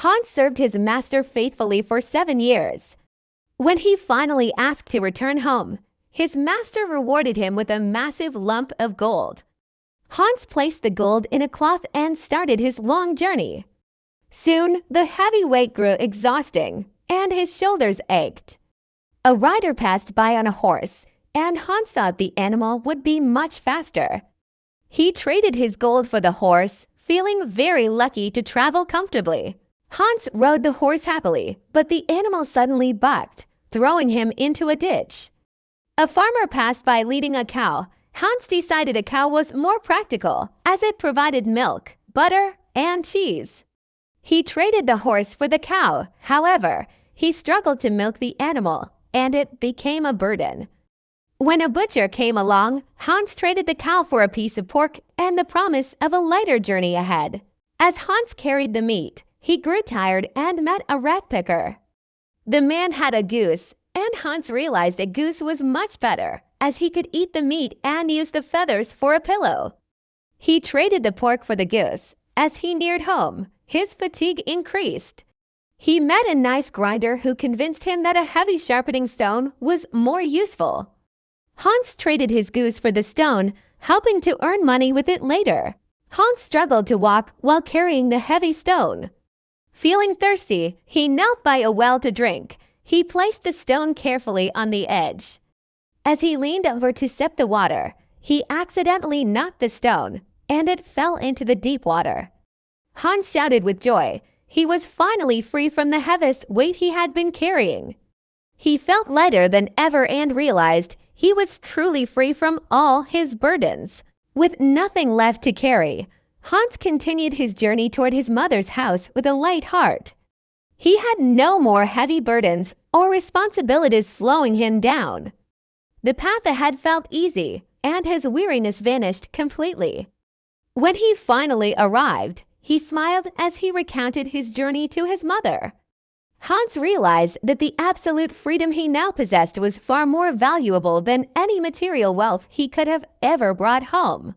Hans served his master faithfully for 7 years. When he finally asked to return home, his master rewarded him with a massive lump of gold. Hans placed the gold in a cloth and started his long journey. Soon, the heavy weight grew exhausting, and his shoulders ached. A rider passed by on a horse, and Hans thought the animal would be much faster. He traded his gold for the horse, feeling very lucky to travel comfortably. Hans rode the horse happily, but the animal suddenly bucked, throwing him into a ditch. A farmer passed by leading a cow. Hans decided a cow was more practical, as it provided milk, butter, and cheese. He traded the horse for the cow. However, he struggled to milk the animal, and it became a burden. When a butcher came along, Hans traded the cow for a piece of pork and the promise of a lighter journey ahead. As Hans carried the meat, he grew tired and met a rat picker. The man had a goose, and Hans realized a goose was much better, as he could eat the meat and use the feathers for a pillow. He traded the pork for the goose. As he neared home, his fatigue increased. He met a knife grinder who convinced him that a heavy sharpening stone was more useful. Hans traded his goose for the stone, hoping to earn money with it later. Hans struggled to walk while carrying the heavy stone. Feeling thirsty, he knelt by a well to drink. He placed the stone carefully on the edge. As he leaned over to sip the water, he accidentally knocked the stone, and it fell into the deep water. Hans shouted with joy. He was finally free from the heaviest weight he had been carrying. He felt lighter than ever and realized he was truly free from all his burdens. With nothing left to carry, Hans continued his journey toward his mother's house with a light heart. He had no more heavy burdens or responsibilities slowing him down. The path ahead felt easy, and his weariness vanished completely. When he finally arrived, he smiled as he recounted his journey to his mother. Hans realized that the absolute freedom he now possessed was far more valuable than any material wealth he could have ever brought home.